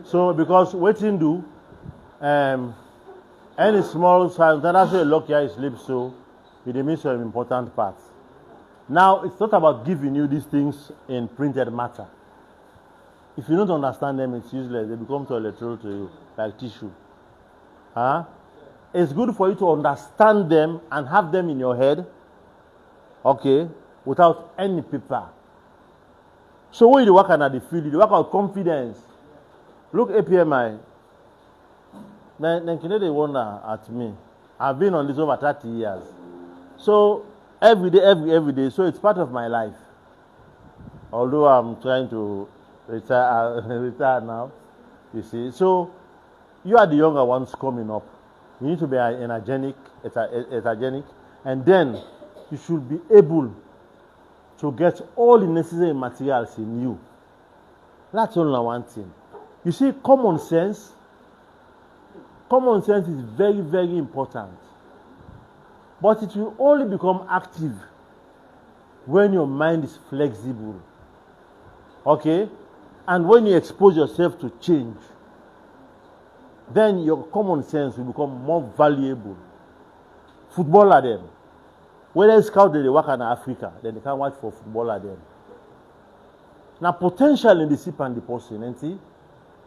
So because waiting do, any small size, that's why lock here sleep so it means some important parts. Now it's not about giving you these things in printed matter. If you don't understand them, it's useless. They become toiletry to you, like tissue. Huh? It's good for you to understand them and have them in your head, okay, without any paper. So when you work on the field, you work on confidence. Look APMI. Then can they wonder at me? I've been on this over 30 years. So every day, so it's part of my life. Although I'm trying to retire now, you see. So you are the younger ones coming up. You need to be energetic, and then you should be able to get all the necessary materials in you. That's only one thing. You see, common sense is very, very important. But it will only become active when your mind is flexible. Okay? And when you expose yourself to change, then your common sense will become more valuable. Footballer them. Whether scout they work in Africa, then they can watch for footballer them. Now potential in the sip and the person,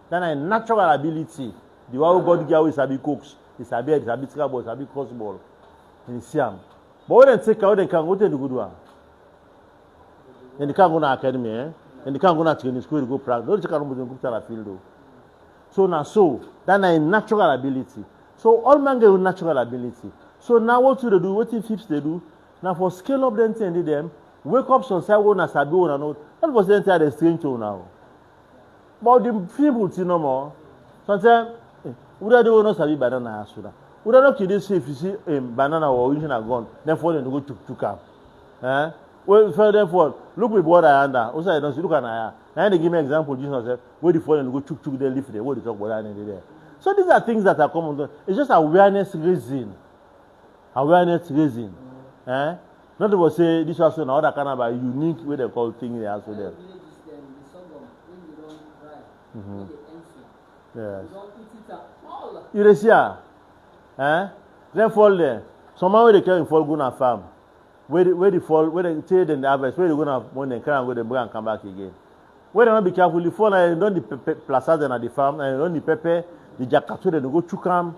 then a natural ability. The one God give is a big cooks, is a big scrabble, is a big crossball. In Siam. But when they take out, they can go to the good one. And they can't go to academy, and they can't go to training school to go practice. Don't go to the field. So now, then a natural ability. So all men get natural ability. So now what do they do? What if they do? Now for scale up them and them, wake up some side one as a be one and all. That was the entire strange to now. But the people see no more. Sometimes we don't know sabi banana asuda. We don't know kids say if you see banana or original gone, then for them to go to camp. Well, therefore, look with what I under. Also, I don't see. Look at Naya. Now they give me an example. Jesus said, where the fallen go chuk they lift there. What they talk about there. So these are things that are common. It's just awareness raising. Awareness raising. Not to say this was another kind of a unique way they call things they also there. Yes. You see, then fall there. Somehow they can fall go na farm. Where they fall, where they trade and the harvest, where they go na when they can go, they bring and come back again. Where they not be careful, you fall and don't the plaza at the farm, and don't the pepper, the jackatu, they go chukam.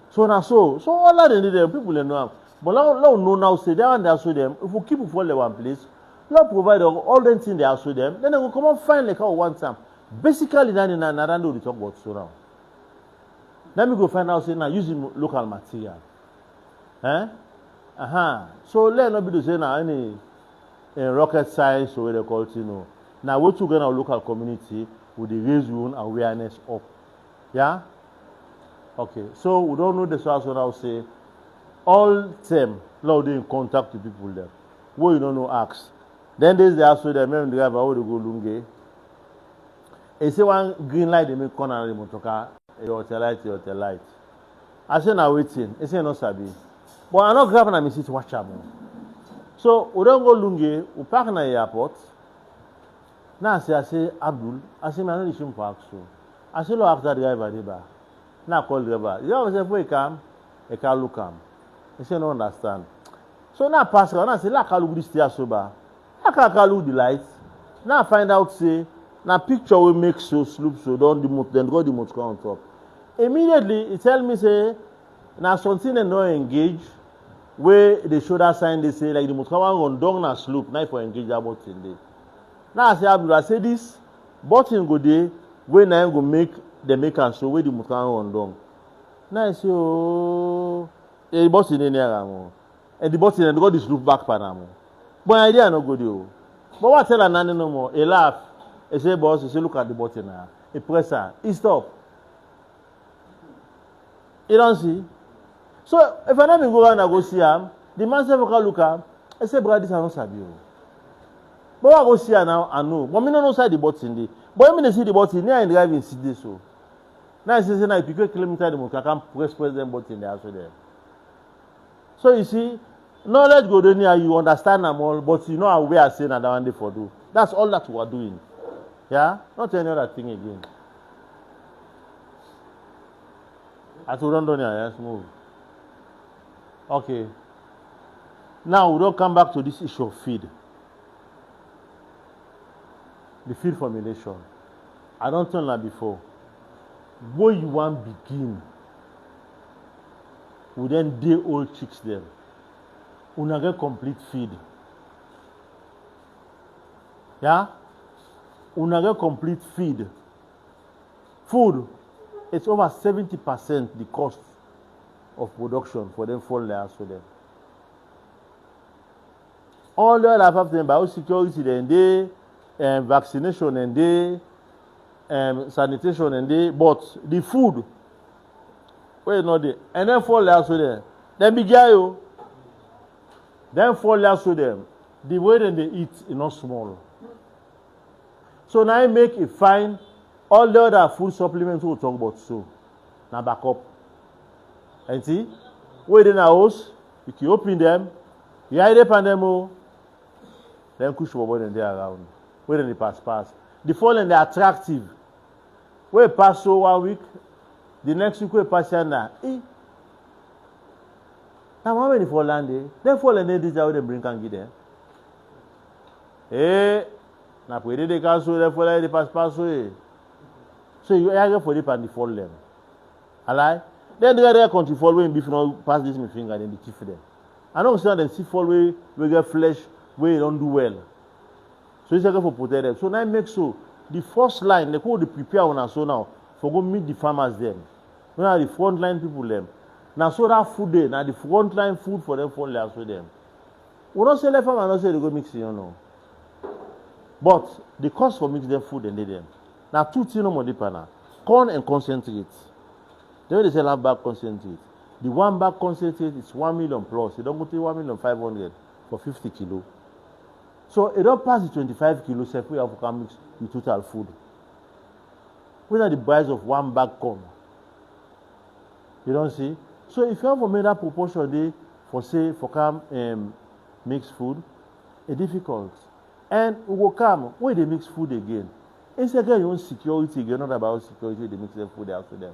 So now so all that they need people they know. But now no now say they and they also them. If we keep fall in one place, Lord provide all the things they also them, then they will come and find like how one time. Basically, then in another we talk about so now. Let me go find out say now using local material. So let not be to say now any rocket science or what they call it, you know. Now we're together our local community with the raise your own awareness up. Yeah? Okay. So we don't know the source when I say all them now they in contact with people there. What you don't know ask. Then there's the also the men driver how they go lunge. They say one green light they make corner the motor car, your light. I say now waiting. They say no sabi. But I'm not grabbing a message to watch them. So we don't go lunge, we park in the airport. Now I say Abdul, I say man no for action. I say lo after driver there. Now call driver. You know say before he come, he can look am. He say no understand. So now pass around, I say la can look this there sober. I can look the lights. Now find out say now picture we make so sloop so don't the motor then go the motor on top. Immediately he tell me say now something they no engage where the shoulder sign they say like the motor run down na slope now for engage that button there. Now I say Abdul, I say this button go there where now go make the maker so where the motor run down. Now I say oh the button in there and the button and got this loop back panamo. But idea no go there. But what tell Nani no more? He laugh. He say boss, he say look at the button now. He press her. He stop. You don't see? So if I never go around and go see him, the man say can look at him. I say brother this I don't sabi. But I go see her now I know. But me no know side the button there. But when they see the button, they are driving see this so. Now I say now if you go kilometer the motor can press them button there also there. So you see, knowledge go down here, you understand them all, but you know how we are saying that one day for do. That's all that we are doing. Yeah? Not any other thing again. At London, let's move. Okay. Now we don't come back to this issue of feed. The feed formulation. I don't tell that before. Where you want begin, we then day old chicks them. Una get complete feed. Yeah? Una get complete feed. Food, it's over 70% the cost of production for them fall layers for them. All the other of them biosecurity and they vaccination and they sanitation and they but the food where not there and then fall layers for them. Then be jayo. Then fall layers for them. The way that they eat is not small. So now I make a fine all the other food supplements we'll talk about so. Now back up. And see, where in our house, you can open them, you hide up on them, then push over them there around. Where they pass. The fallen they're attractive. Where pass so 1 week, the next week we pass now. Now how many fall land there? Then fall and this is how they bring and get them. Now put the castle, they fall the pass so. So you are for the and the fall them. Alright? Then the other country fall when beef now pass this my finger and the teeth them. I don't understand them see fall way we get flesh where you don't do well. So it's okay for protect them. So now make so the first line they call the prepare on us so now for go meet the farmers them. We are the front line people them. Now so that food there, now the front line food for them fall layers with them. We don't say the farmer not say they go mix it, you know. But the cost for mix them food and they them. Now two things no more deeper. Corn and concentrate. They sell a bag concentrate. The one bag concentrate is 1 million plus. You don't go to 1,500,000 for 50 kilo. So it don't pass the 25 kilos if we have to mix the total food. What are the price of one bag corn? You don't see? So if you have to make that proportion there for say for come mix food, it's difficult. And we will come where they mix food again. It's again your own security again, not about security, they mix their food out to them.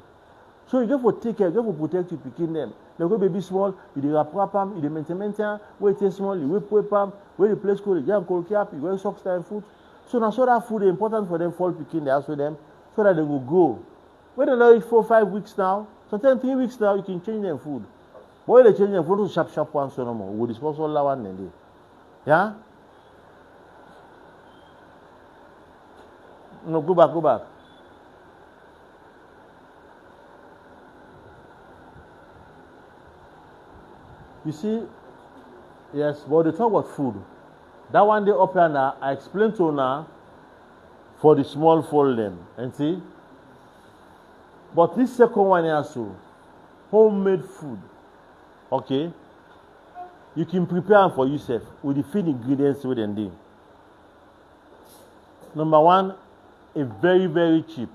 So you have to take care, you have to protect you picking them. They go baby small, you wrap them, you maintain where it is small, you whip them, where the place cold, you have cold cap, you wear socks time food. So now so that food is important for them fall picking the house with them so that they will grow. When they know 4 or 5 weeks now, sometimes 3 weeks now, you can change their food. But when they change their food to sharp one so no more. We'll discuss all that one day. Yeah? No, go back. You see, yes, but they talk about food. That one day up here now, I explained to now for the small fall them. And see? But this second one also, homemade food. Okay? You can prepare for yourself with the feed ingredients within them. Number one, a very, very cheap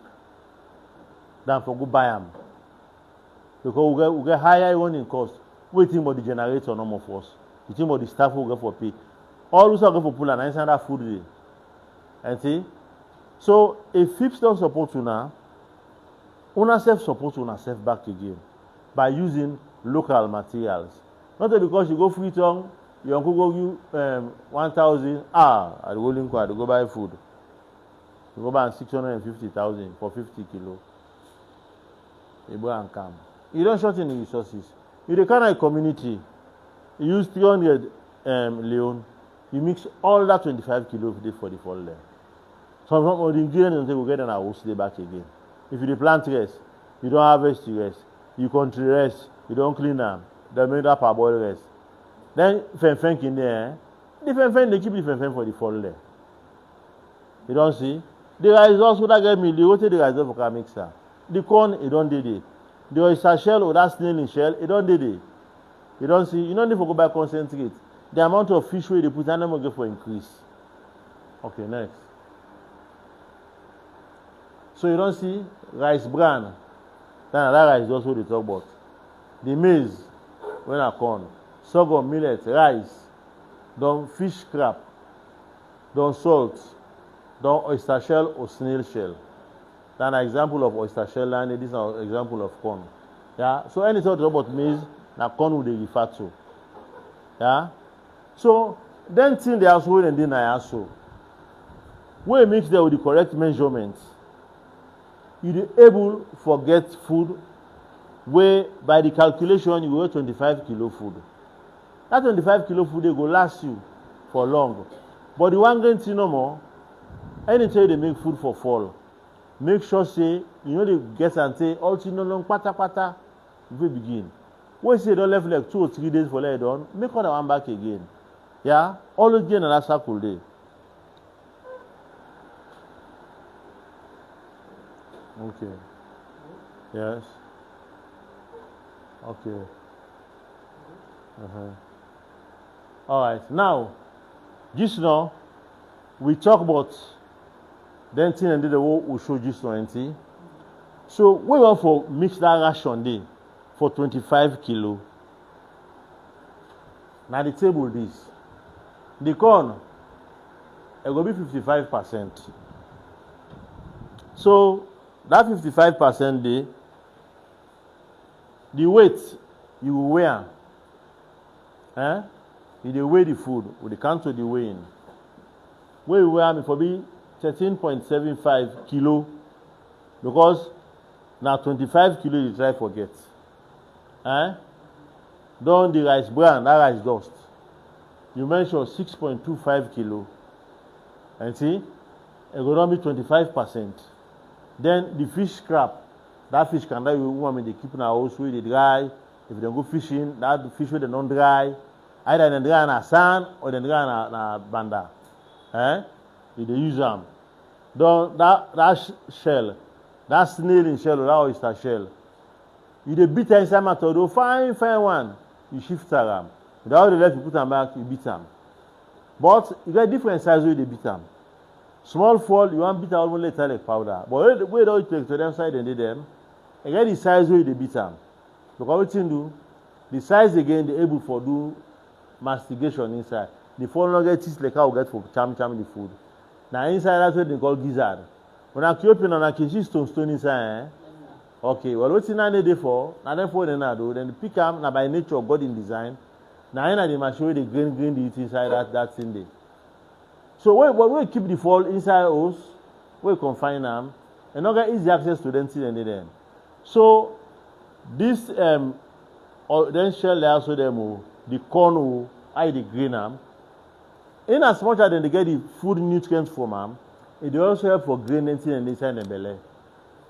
than for go buy them. Because we get higher running cost. We think about the generator no more for us. We think about the staff who get for pay. All those are going for pull and answer that food day. And see? So if FIPS don't support you now, una self support una self back again by using local materials. Not because you go free tongue, your uncle go you 1,000. I go link I go buy food. You go buy 650,000 for 50 kilo. You go and come. You don't shorten the resources. You the kind of community, you use 300 leon, you mix all that 25 kilo for the fall there. Some of the ingredients will get an house day back again. If you plant rest, you don't harvest the rest, you country rest, you don't clean them, they make that parboil rest. Then fen in there, the fen they keep the fen for the fall there. You don't see? The rice also that get me, what the rice for can mixer. The corn, you don't did it. The oyster shell or that snail in shell, it don't did it. You don't see, you don't need to go back concentrate. The amount of fish where they put and them will go for increase. Okay, next. So you don't see rice bran. Then that rice is also the talk about. The maize, when I corn, sorghum, millet, rice, don't fish crab, don't salt, don't oyster shell or snail shell. That's an example of oyster shell and this is an example of corn. Yeah. So any sort of about maize, na corn would they refer to. Yeah. So then thing they also and then I also. When you mix there with the correct measurements, you be able to get food where by the calculation you weigh 25 kilo food. That 25 kilo food they go last you for long. But the one grain thing no more, anytime they make food for fall, make sure say you know they get and say all thing no long pata before begin. When you say don't left like 2 or 3 days for let done, make other one back again. Yeah, always gain another circle day. Okay. Yes. Okay. All right. Now, just now, we talk about then thing and the way we show just now. So we want for mix that ration day for 25 kilo. Now the table this. The corn, it will be 55%. So that 55% day, the weight you will weigh, you weigh the food with the count of the weighing. Where you weigh me for be 13.75 kilo because now 25 kilo you try forget. Don't the rice bran, that rice dust. You mention 6.25 kilo. And see, it will be 25%. Then the fish scrap, that fish can that you want me to keep in our house where they dry. If they go fishing, that fish where they don't dry. Either they dry in a sand or they dry in a banda. If they use them. That shell, that snail in shell or that oyster shell. You the beat inside my todo, fine one. You shift them. Without the left, you put them back, you beat them. But you got different sizes where they beat them. Small fall, you want beat them almost later like powder. But the way they take to them side and they them, you get the size where they beat them. Because what you do, the size again, they able for do mastigation inside. The fall not get teeth like how we get for cham the food. Now inside that's what they call gizzard. When I keep open on a kitchen stone inside, okay, well what's in there for? Now therefore then I do, then the pick up now by nature God in design. Now in the machine the green the it inside that thing there. So we keep the fall inside us, we confine them, and not get easy access to them till and then. So this then shell also them the corn I the green arm. In as much as they get the food nutrients from them, it also help for grain and inside the belly.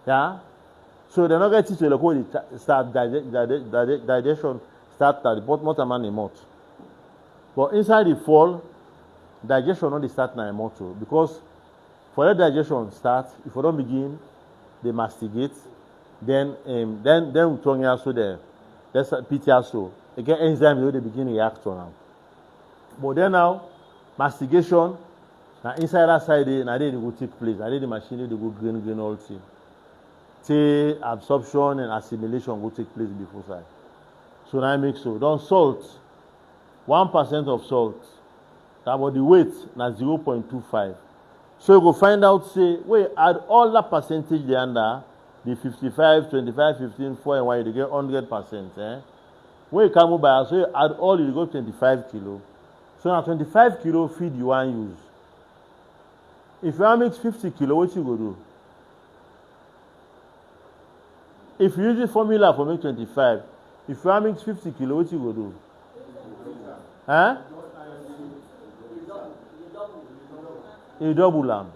Yeah? So they not get it to the start digestion start at the bottom and the mouth. But inside the fall, digestion not start na mouth because for that digestion start, if we don't begin, they mastigate, then we tongue also there. That's PT also. Again, enzymes they begin react on them. But then now, mastigation, now inside that side, now they go take place. Now the machine they go green all thing. Say absorption and assimilation will take place before side. So now I make so. Don't salt. 1% of salt. About the weight na 0.25. So you go find out say we add all that percentage there under the 55, 25, 15, 4 and 1 you get 100%. When you come by so you add all you go 25 kilo. So now 25 kilo feed you want use. If you mix 50 kilo, what you go do? If you use the formula for make 25, if you mix 50 kilo, what you go do? You double them.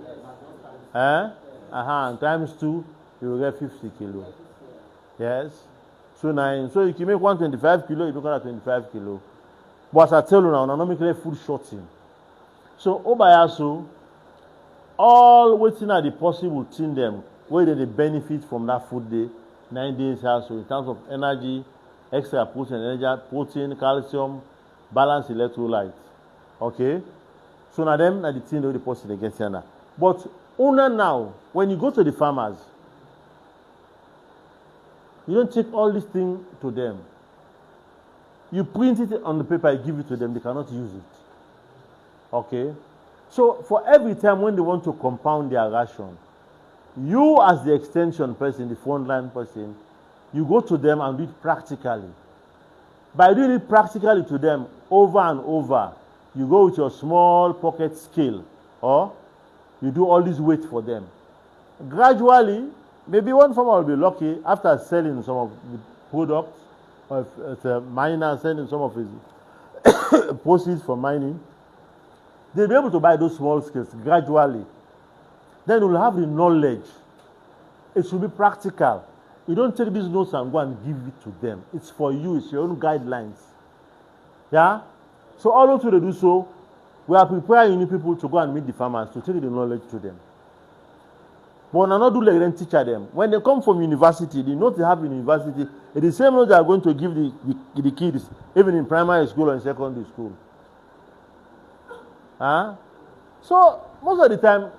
And times 2, you will get 50 kilo. Yes. So you can make 125 kilo, you don't get 25 kilo. But as I tell you now, not make food shorting. So Obayasu, all waiting at the possible thing them, where they benefit from that food day, 9 days also in terms of energy, extra protein, calcium, balance electrolytes. Okay? So now them are the thing that the person they get here now. But owner now, when you go to the farmers, you don't take all these things to them. You print it on the paper, you give it to them, they cannot use it. Okay? So for every time when they want to compound their ration, you as the extension person, the frontline person, You go to them and do it practically. By doing it practically to them over and over, you go with your small pocket scale, or you do all this weight for them. Gradually, maybe one farmer will be lucky after selling some of the products, or if it's a miner selling some of his proceeds from mining, they'll be able to buy those small scales gradually. Then you'll have the knowledge. It should be practical. You don't take these notes and go and give it to them. It's for you. It's your own guidelines. Yeah? So all those who do so, we are preparing people to go and meet the farmers to take the knowledge to them. But when I not do like them teacher them. When they come from university, the notes they have in university, it's the same notes they are going to give the kids, even in primary school or in secondary school. Huh? So most of the time,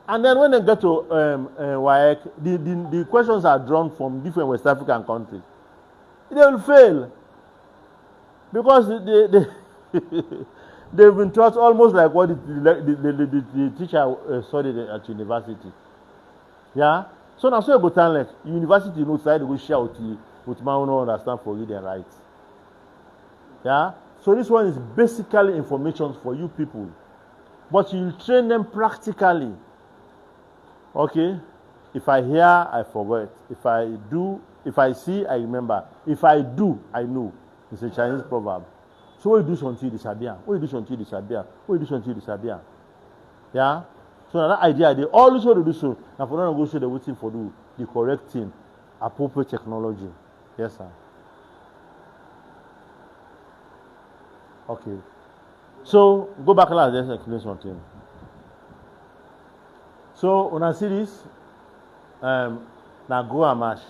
and then when they get to WAEC, the questions are drawn from different West African countries. They will fail because they've been taught almost like what the teacher studied at university. Yeah? So now, so you go tell like university notes that they will share with my own understand for reading and write. Yeah? So this one is basically information for you people. But you train them practically. Okay? If I hear, I forget. If I see, I remember. If I do, I know. It's a Chinese proverb. So what you do until you disappear? What you do until you disappear? What you do until you disappear? Yeah? So that idea, they always want to do so. And for them to go so they're waiting for the correct thing, appropriate technology. Yes, sir. Okay. So go back and let's explain something. So when I see this, now go and mash.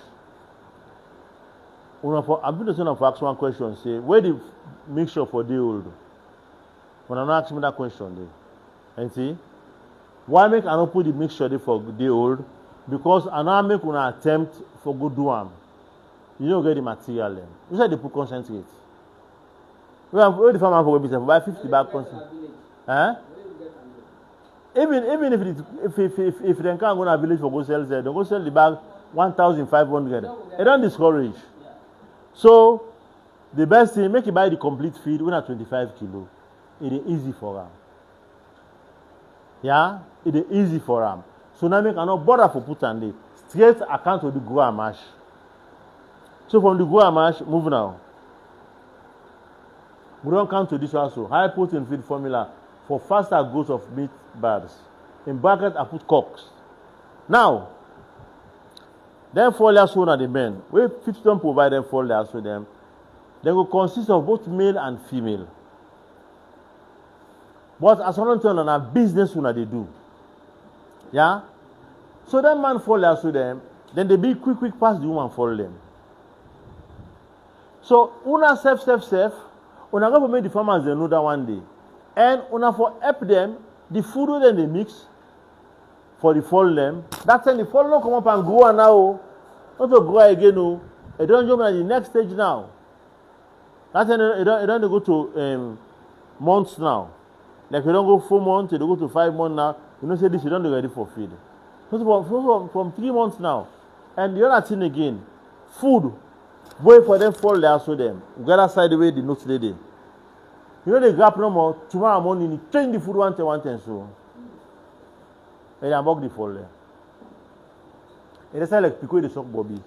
I'm going to ask one question. Say, where the mixture for day old? When I'm not asking me that question, there, and see, why make I not put the mixture there for day old? Because I now make an attempt for good do. You don't get the material then. You said they put concentrate. Where the farmer for business buy 50 bag concentrate. Huh? Even if they can't go to a village for go sell there, they go sell the bag 1,500. They don't discourage. So the best thing, make you buy the complete feed when at 25 kilo. It is easy for them. Yeah, it is easy for them. So now make no bother for put on the straight account of the grow and mash. So from the grow and mash, move now. We don't come to this also. High protein feed formula for faster growth of meat birds. In bracket, I put cocks. Now, then 4 layers sown at the men. We fit them provide them 4 layers to them. They will consist of both male and female. But as one turn on a business when they do. Yeah? So that man 4 layers to them, then they be quick pass the woman follow them. So una safe. Una go make the farmers they know that one day. And una for help them, the food will then they mix for the fall them. That's when the fall don't come up and grow now. Not to grow again, no. They don't jump at the next stage now. That's when they don't go to months now. Like you don't go 4 months, you don't go to 5 months now. You know say this, you don't get ready for feed. From 3 months now. And the other thing again, food. Wait for them fall there so them. We got outside the way the notes they did. You know they grab no more. Tomorrow morning, you change the food one time so. And I bug the fall there. And it's like because the sock Bobby.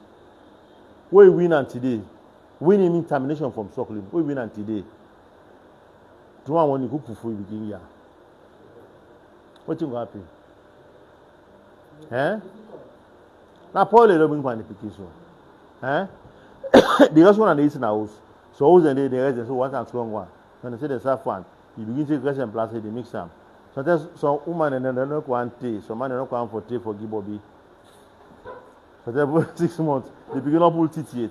We win and today. Winning means termination from suckling. We win and today. Tomorrow morning, cook for you begin here. What you going to happen? Eh? Now Paul is not going to pick so. Eh? The rest one and they eat in the house. So who's the rest they say one and strong one. When they say the soft one, you begin to take and plus they mix them. Sometimes some woman and then they don't want tea, some man they don't want for tea for give Bobby. So they 6 months, they begin to pull teeth yet.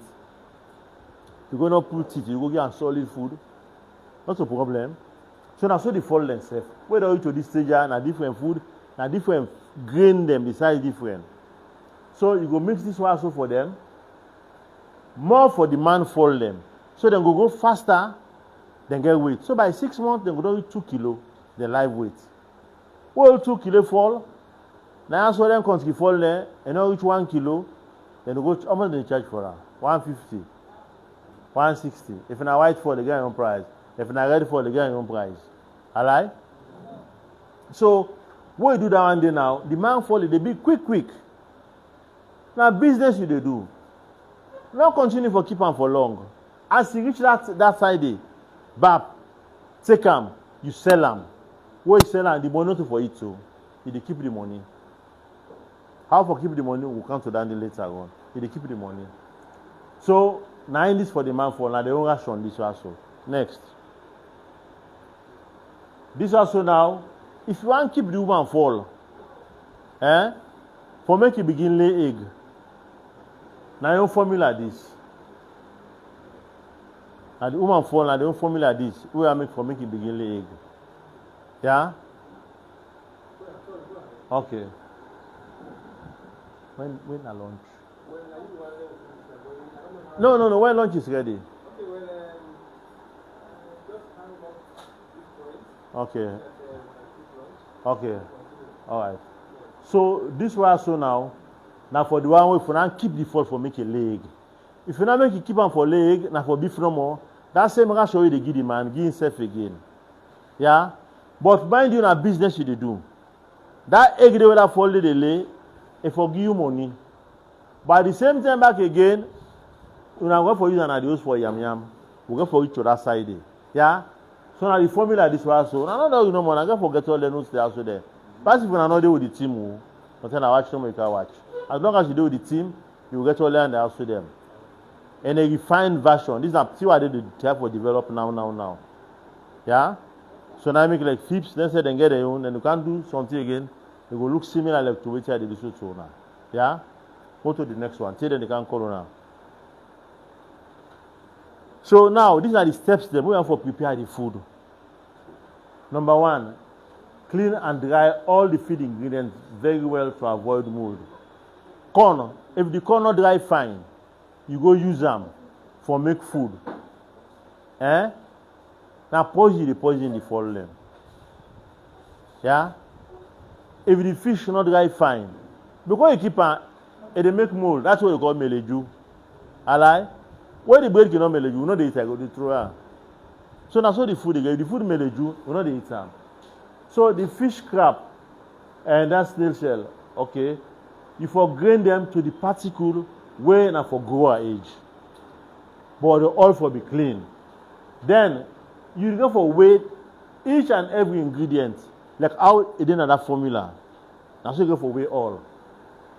You go not pull teeth, you go get solid food. Not a problem. So now so they fall themselves. Whether you to this stage and different food, and different grain them, the size different. So you go mix this one also for them. More for the man fall them. So then go faster than get weight. So by 6 months, they go eat 2 kilo, the live weight. Well, 2 kilo fall. Now so them country fall there, and now each 1 kilo. Then you go, how much they charge for that? 150, 160. If in a white fall, they get your own price. If in a red fall, they get your own price. Alright? So, what you do that one day now, the man fall, they be quick. Now, business you they do. Not continue for keep on for long. As you reach that side, bap, take them, you sell them. What you sell them, the money not for it too. You keep the money. How for keep the money, we'll come to that later on. You keep the money. So, now in this for the man fall, now they don't rush on this also. Next. This also now, if you want to keep the woman fall, for make you begin lay egg. Now you formula this. And the woman fall, now they don't formula this. We are make for make you begin lay egg. Yeah? Okay. When a lunch? No. When lunch is ready. Okay. Okay. All right. So this was so now for the one way for now keep the fall for make a leg. If you not make it keep on for leg, now for beef no more. That same ratio they give the man, give himself again. Yeah. But mind you, na business you they do. That egg they will have fall they lay, it for give you money. But at the same time back again, you now go for use and adios for yam. We go for each other side. Yeah. So now the formula this was so. Now no, you know more. I go forget all the notes there also there. But if you are not there with the team, but then I watch them, you can watch. As long as you do with the team, you will get all there and also them. And a refined version. These are see what they try for develop now. Yeah. So now I make like flips, then say then get their own, and you can't do something again. It will look similar like to which I did so now. Yeah. Go to the next one. Say then they can call now. So now these are the steps that we have for prepare the food. Number 1, clean and dry all the feed ingredients very well to avoid mold. Corn, if the corn not dry fine, you go use them for make food. Now poison the fall. Yeah? If the fish not dry fine, because you keep on, they make mold. That's what you call meleju. Alright? When the bird cannot meleju, you know they eat it, they throw it. So that's what the food again. The food meleju, you know they eat them. So the fish crab and that snail shell, okay, you for grain them to the particle where na for grower age. But the oil for be clean. Then you go for weight each and every ingredient, like how it in that formula. Now so you go for weigh all.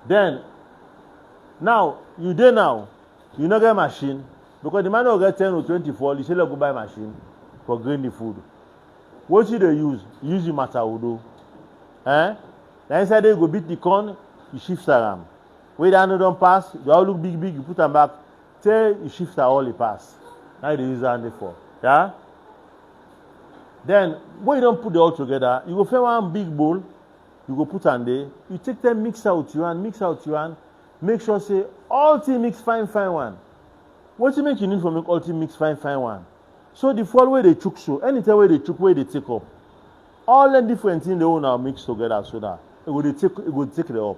Then now you not get machine because the man will get 10 or 24, you say go buy machine for grain the food. What should they use? Use the mataudo. Then inside they go beat the corn, you shift around. Where the hand don't pass, they all look big, you put them back, till you shift all the pass. Now they use that for. Yeah? Then when you don't put it all together, you go find one big bowl, you go put on there, you take them, mix out you and make sure say all things mix fine one. What you make you need for make all things mix fine one? So the fall where they chook so, anytime where they chook where they take up, all the different things they all now mix together so that it will take it up.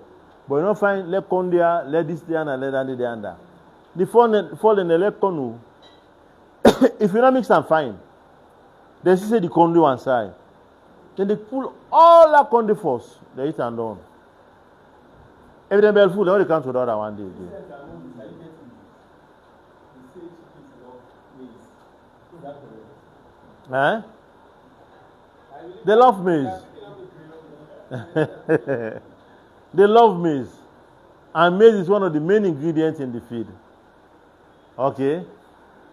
But you don't find let corn there, let this there and let that there and that. The fall in the left corn. If you not mix them fine, they say the corn one side. Then they pull all that corn first, they eat and done. If they bell food, they only come to the other one day. They love maize. They love maize. And maize is one of the main ingredients in the feed. Okay?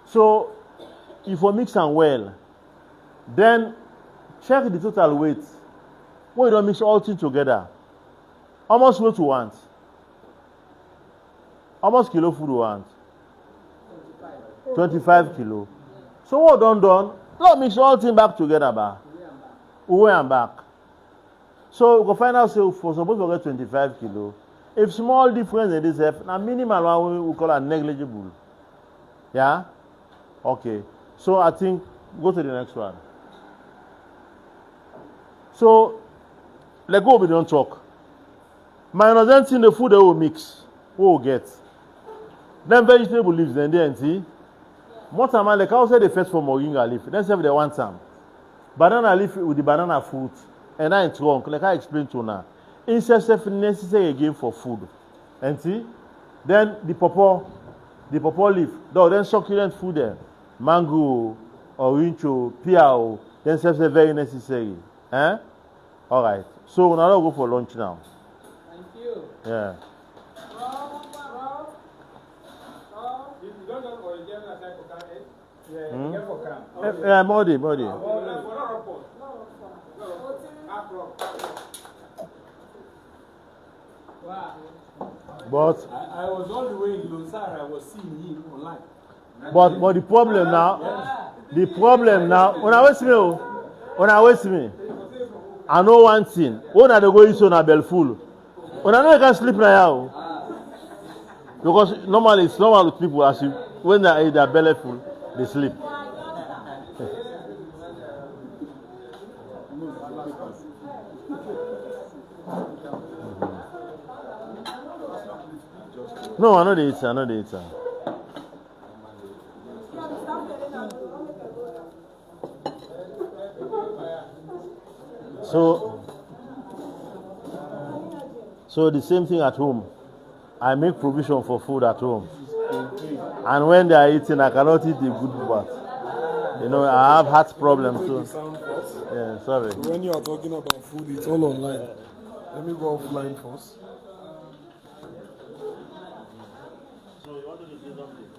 So, if you mix them well, then check the total weight. When you don't mix all things together, how much weight you want? How much kilo food you want? 25 kilo. So what done? Let's mix all things back together, away and back. So we can find out so for suppose we get 25 kilo. If small difference in this F, now minimal one we call it negligible. Yeah? Okay. So I think go to the next one. So let's go with the talk. Minus anything the food they will mix, we will get. Then vegetable leaves, then they see. More time, like I say, the first for moringa leaf. Then say they want some banana leaf with the banana fruit, and I wrong. Like I explained to you now, insects are necessary again for food. And see, then the pawpaw leaf. Though then succulent food there, mango, orange, pear. Then say very necessary. Eh? All right. So now I'll go for lunch now. Thank you. Yeah. Yeah, Modi. But I was all the way in Luzar. I was seeing him online. But the problem now, when I waste me, I know one thing. When I go eat on a bell full, when I know I can sleep now, because normally it's normal with people as when they eat their belly full, they sleep. No, I know the eater. So the same thing at home. I make provision for food at home. And when they are eating, I cannot eat the good part. You know, I have heart problems too. Yeah, sorry. When you are talking about food, it's all online. Let me go offline first. So you wanted to say something?